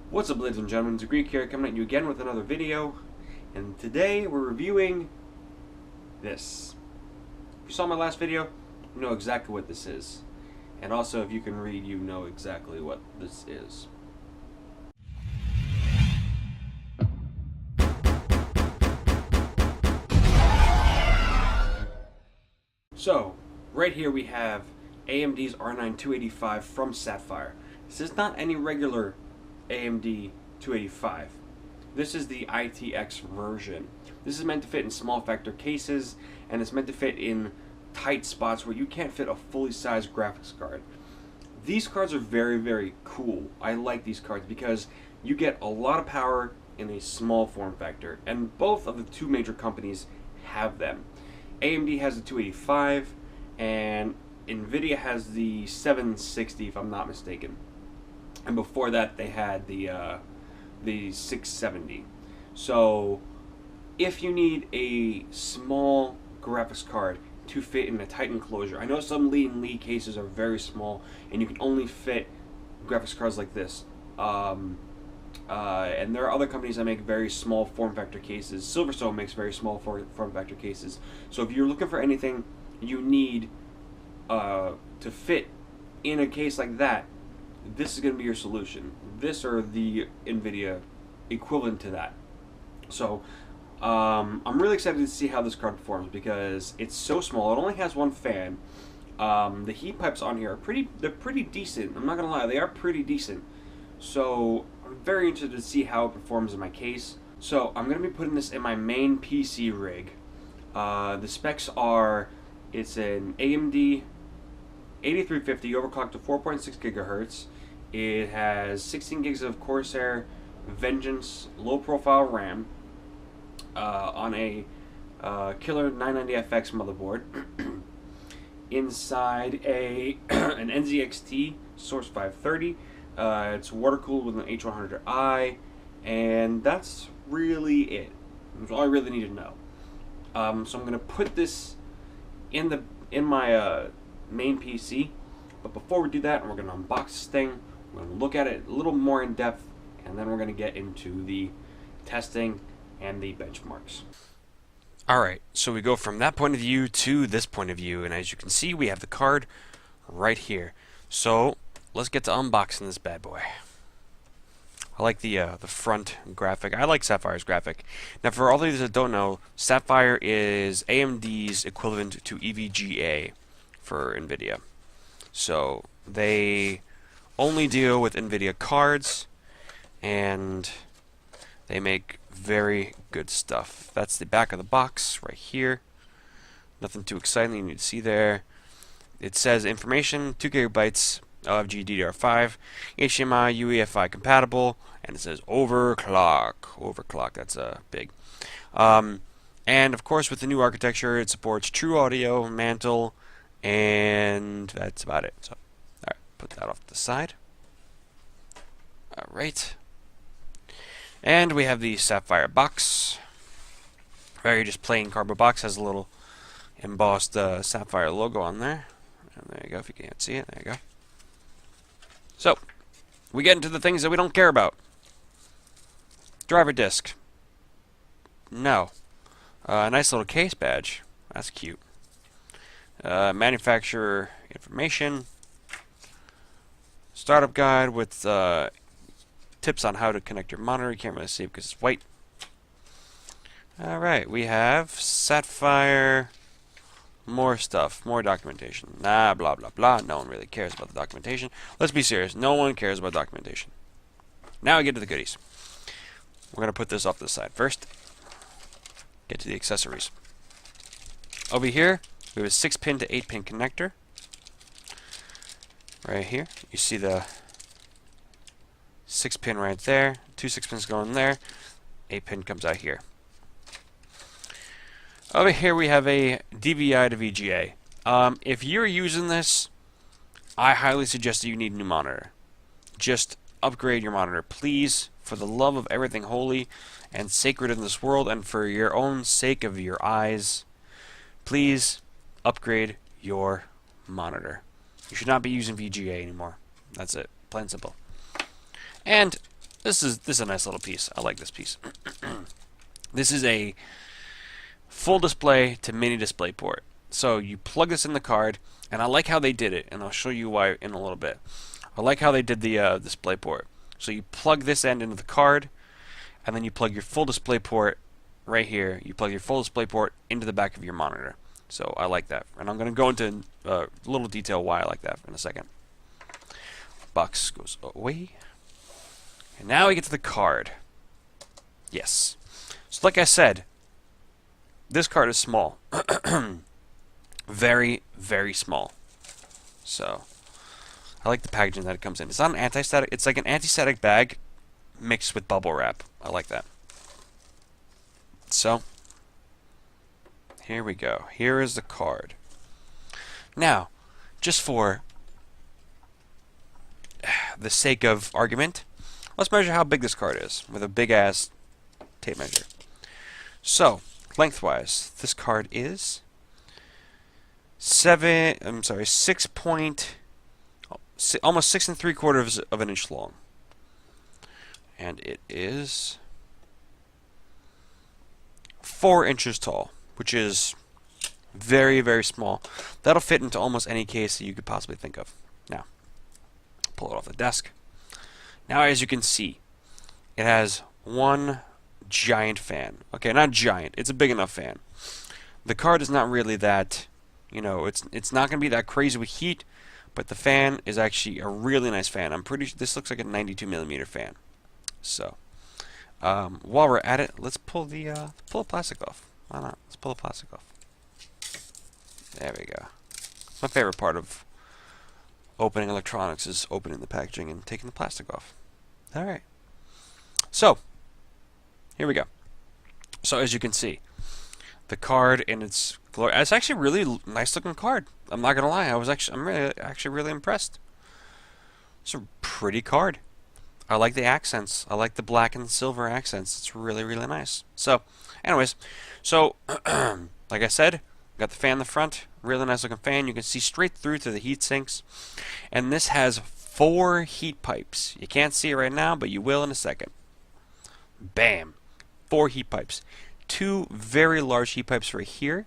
What's up, ladies and gentlemen? It's Greek here, coming at you again with another video, and today we're reviewing this. If you saw my last video, you know exactly what this is. And also, if you can read, you know exactly what this is. So, right here we have AMD's R9 285 from Sapphire. This is not any regular AMD 285. This is the ITX version. This is meant to fit in small factor cases, and it's meant to fit in tight spots where you can't fit a fully sized graphics card. These cards are very, very cool. I like these cards because you get a lot of power in a small form factor, and both of the two major companies have them. AMD has the 285, and NVIDIA has the 760, if I'm not mistaken. And before that, they had the 670. So, if you need a small graphics card to fit in a tight enclosure, I know some Lean Lee cases are very small, and you can only fit graphics cards like this. And there are other companies that make very small form factor cases. Silverstone makes very small form factor cases. So if you're looking for anything you need to fit in a case like that, this is going to be your solution. This or the NVIDIA equivalent to that. So I'm really excited to see how this card performs because it's so small. It only has one fan. The heat pipes on here are they're pretty decent. I'm not going to lie, they are pretty decent. So I'm very interested to see how it performs in my case. So I'm going to be putting this in my main PC rig. The specs are, it's an AMD 8350 overclocked to 4.6 gigahertz. It has 16 gigs of Corsair Vengeance low profile RAM on a killer 990FX motherboard. Inside an NZXT Source 530. It's water cooled with an H100i, and that's really it. That's all I really need to know. So I'm gonna put this in my main PC. But before we do that, we're gonna unbox this thing. We're gonna look at it a little more in depth, and then we're gonna get into the testing and the benchmarks. Alright, so we go from that point of view to this point of view, and as you can see, we have the card right here. So let's get to unboxing this bad boy. I like the front graphic. I like Sapphire's graphic. Now, for all of you that don't know, Sapphire is AMD's equivalent to EVGA for NVIDIA. So they only deal with NVIDIA cards, and they make very good stuff. That's the back of the box right here. Nothing too exciting you need to see there. It says information, 2 gigabytes of GDDR5, HDMI, UEFI compatible, and it says overclock. Overclock, that's big. And of course, with the new architecture, it supports True Audio, Mantle, and that's about it. So, alright, put that off to the side. Alright. And we have the Sapphire box. Very just plain cardboard box, has a little embossed Sapphire logo on there. And there you go, if you can't see it, there you go. So, we get into the things that we don't care about. Driver disc. No. Nice little case badge. That's cute. Manufacturer information. Startup guide with tips on how to connect your monitor. You can't really see it because it's white. Alright, we have Sapphire. More stuff, more documentation. Nah, blah, blah, blah. No one really cares about the documentation. Let's be serious. No one cares about documentation. Now we get to the goodies. We're going to put this off to the side first. Get to the accessories. Over here, we have a 6-pin to 8-pin connector. Right here. You see the 6-pin right there. 2 6-pins going there. 8-pin comes out here. Over here we have a DVI to VGA. If you're using this, I highly suggest that you need a new monitor. Just upgrade your monitor, please, for the love of everything holy and sacred in this world, and for your own sake of your eyes. Please upgrade your monitor. You should not be using VGA anymore. That's it. Plain and simple. And This is a nice little piece. I like this piece. This is a full display to mini display port. So you plug this in the card, and I like how they did it, and I'll show you why in a little bit. I like how they did the display port. So you plug this end into the card, and then you plug your full display port right here. You plug your full display port into the back of your monitor. So I like that, and I'm going to go into a little detail why I like that in a second. Box goes away, and now we get to the card. Yes. So like I said, this card is small. Very, very small. So I like the packaging that it comes in. It's not an anti-static. It's like an anti-static bag mixed with bubble wrap. I like that. So here we go. Here is the card. Now, just for the sake of argument, let's measure how big this card is with a big ass tape measure. So lengthwise, this card is 6 point, almost 6 3/4 of an inch long, and it is 4 inches tall, which is very, very small. That'll fit into almost any case that you could possibly think of. Now, pull it off the desk. Now, as you can see, it has one giant fan. Okay, not giant. It's a big enough fan. The card is not really that, you know, it's not going to be that crazy with heat, but the fan is actually a really nice fan. I'm pretty sure this looks like a 92mm fan. So, while we're at it, let's pull the plastic off. Why not? Let's pull the plastic off. There we go. My favorite part of opening electronics is opening the packaging and taking the plastic off. Alright. So, here we go. So as you can see, the card in its glory, it's actually a really nice looking card. I'm not gonna lie, I'm really impressed. It's a pretty card. I like the accents. I like the black and silver accents. It's really, really nice. So, anyways, like I said, got the fan in the front, really nice looking fan. You can see straight through to the heat sinks. And this has 4 heat pipes. You can't see it right now, but you will in a second. Bam! 4 heat pipes. 2 very large heat pipes right here,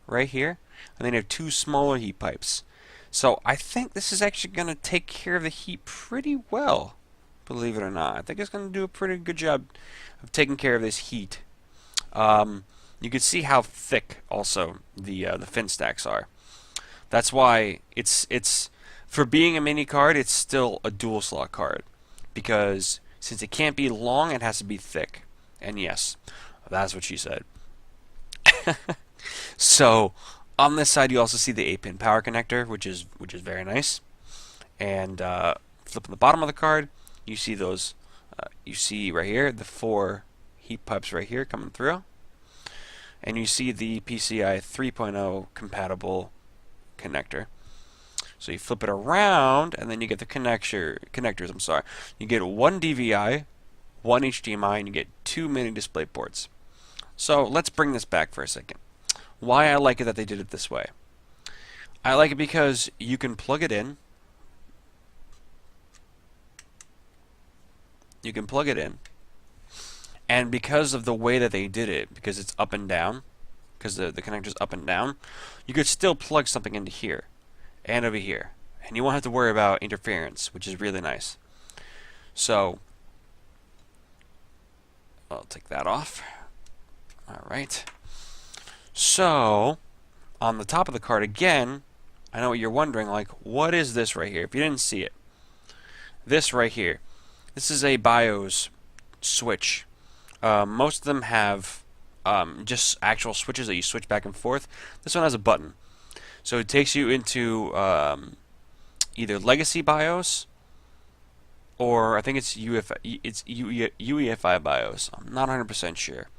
and then you have 2 smaller heat pipes. So I think this is actually going to take care of the heat pretty well, believe it or not. I think it's going to do a pretty good job of taking care of this heat. You can see how thick also the fin stacks are. That's why it's for being a mini card, it's still a dual slot card, because since it can't be long, it has to be thick. And yes, that's what she said. So on this side, you also see the 8-pin power connector, which is very nice. And flipping the bottom of the card, you see those. You see right here the 4 heat pipes right here coming through. And you see the PCI 3.0 compatible connector. So you flip it around, and then you get the connectors. I'm sorry. You get 1 DVI, 1 HDMI, and you get 2 mini display ports. So let's bring this back for a second. Why I like it that they did it this way. I like it because you can plug it in. You can plug it in. And because of the way that they did it, because it's up and down, because the connector's up and down, you could still plug something into here and over here. And you won't have to worry about interference, which is really nice. So, I'll take that off. Alright. So, on the top of the card again, I know what you're wondering, like, what is this right here? If you didn't see it. This right here. This is a BIOS switch. Most of them have just actual switches that you switch back and forth. This one has a button. So it takes you into either Legacy BIOS, or I think it's UEFI BIOS. I'm not 100% sure.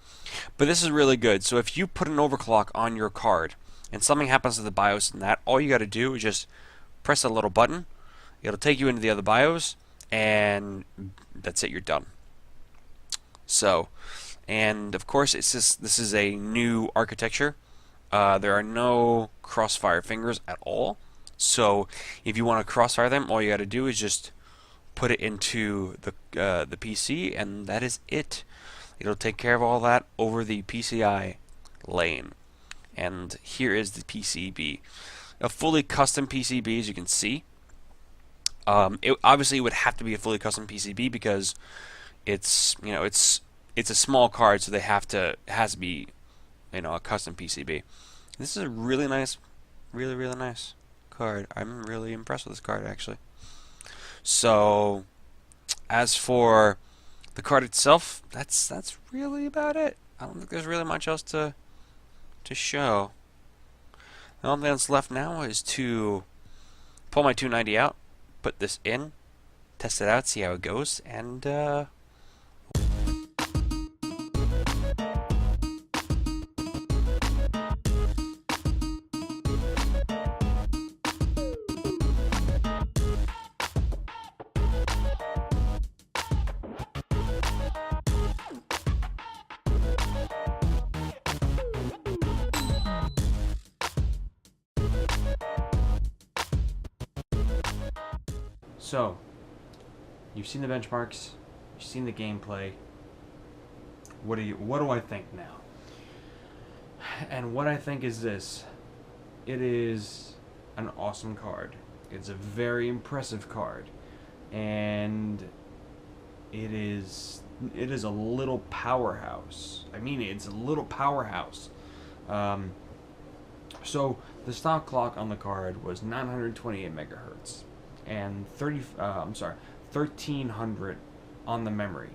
But this is really good. So if you put an overclock on your card and something happens to the BIOS and that, all you got to do is just press a little button. It'll take you into the other BIOS, and that's it, you're done. So, and of course, this is a new architecture. There are no crossfire fingers at all. So if you want to crossfire them, all you got to do is just put it into the PC, and that is it. It'll take care of all that over the PCI lane. And here is the PCB, a fully custom PCB, as you can see. Obviously it would have to be a fully custom PCB because it's a small card, so it has to be a custom PCB. This is a really nice, really nice card. I'm really impressed with this card actually. So as for the card itself, that's really about it. I don't think there's really much else to show. The only thing that's left now is to pull my 290 out, put this in, test it out, see how it goes, and so, you've seen the benchmarks, you've seen the gameplay. What do I think now? And what I think is this: it is an awesome card. It's a very impressive card, and it is a little powerhouse. I mean, it's a little powerhouse. So the stock clock on the card was 928 megahertz. And 1300 on the memory.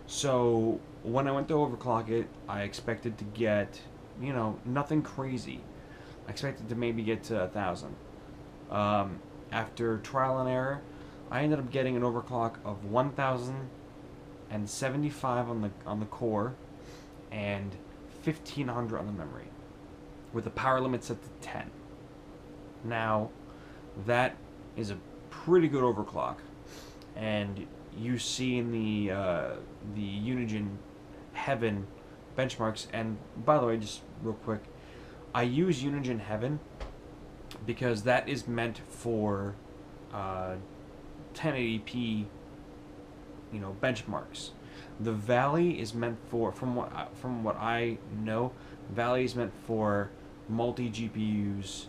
So when I went to overclock it, I expected to get, nothing crazy. I expected to maybe get to 1,000. After trial and error, I ended up getting an overclock of 1,075 on the core and 1,500 on the memory, with the power limit set to 10. Now, that is a pretty good overclock, and you see in the Unigine Heaven benchmarks. And by the way, just real quick, I use Unigine Heaven because that is meant for 1080p benchmarks. The Valley is meant for, from what I know, Valley is meant for multi GPUs.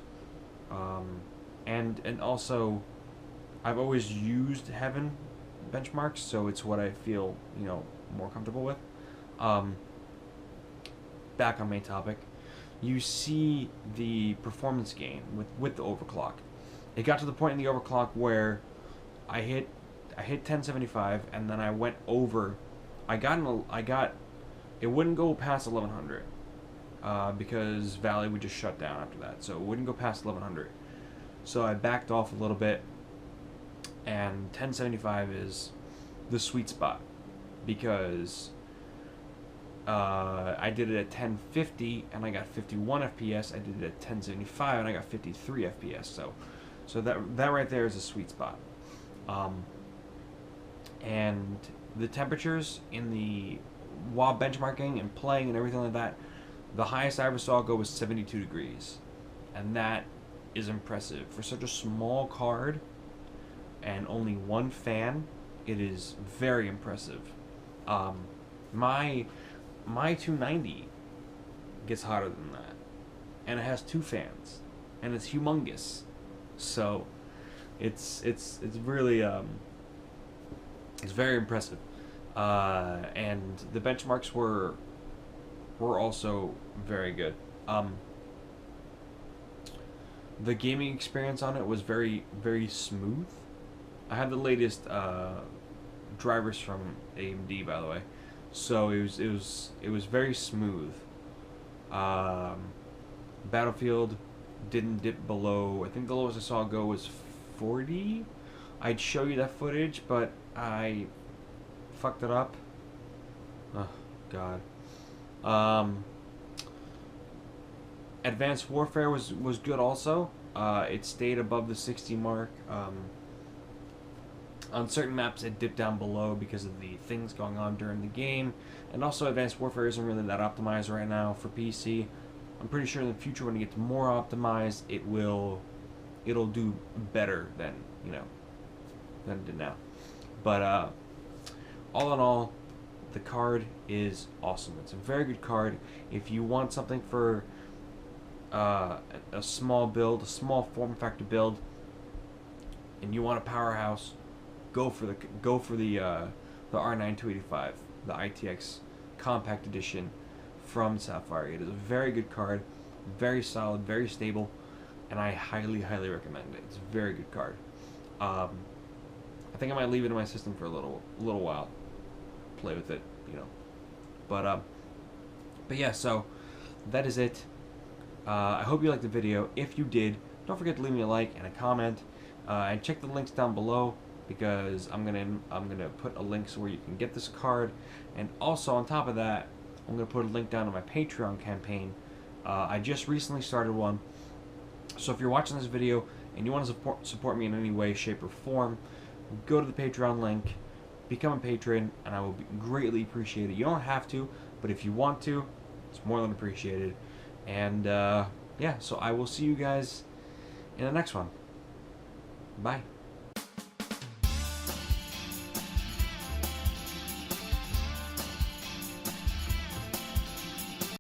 And also, I've always used Heaven benchmarks, so it's what I feel more comfortable with. Back on main topic, you see the performance gain with the overclock. It got to the point in the overclock where I hit 1075, and then I went over. It wouldn't go past 1100 because Valley would just shut down after that, so it wouldn't go past 1100. So I backed off a little bit, and 1075 is the sweet spot because I did it at 1050 and I got 51 FPS. I did it at 1075 and I got 53 FPS. So that right there is a sweet spot. And the temperatures while benchmarking and playing and everything like that, the highest I ever saw go was 72 degrees, and that is impressive for such a small card and only one fan. It is very impressive. My 290 gets hotter than that, and it has two fans, and it's humongous. So it's really it's very impressive. And the benchmarks were also very good. The gaming experience on it was very, very smooth. I had the latest drivers from AMD, by the way, so it was very smooth. Battlefield didn't dip below. I think the lowest I saw go was 40. I'd show you that footage, but I fucked it up. Oh God. Advanced Warfare was good also. It stayed above the 60 mark. On certain maps it dipped down below because of the things going on during the game, and also Advanced Warfare isn't really that optimized right now for PC. I'm pretty sure in the future when it gets more optimized, it'll do better than than it did now. But all in all, the card is awesome. It's a very good card. If you want something for a small build, a small form factor build, and you want a powerhouse, go for the R9 285, the ITX Compact Edition from Sapphire. It is a very good card, very solid, very stable, and I highly recommend it. It's a very good card. I think I might leave it in my system for a little while, play with it, you know. But yeah, so that is it. I hope you liked the video. If you did, don't forget to leave me a like and a comment, and check the links down below, because I'm gonna put a link so where you can get this card, and also on top of that, I'm gonna put a link down to my Patreon campaign. I just recently started one, so if you're watching this video and you want to support me in any way, shape, or form, go to the Patreon link, become a patron, and I will greatly appreciate it. You don't have to, but if you want to, it's more than appreciated. And yeah, so I will see you guys in the next one. Bye.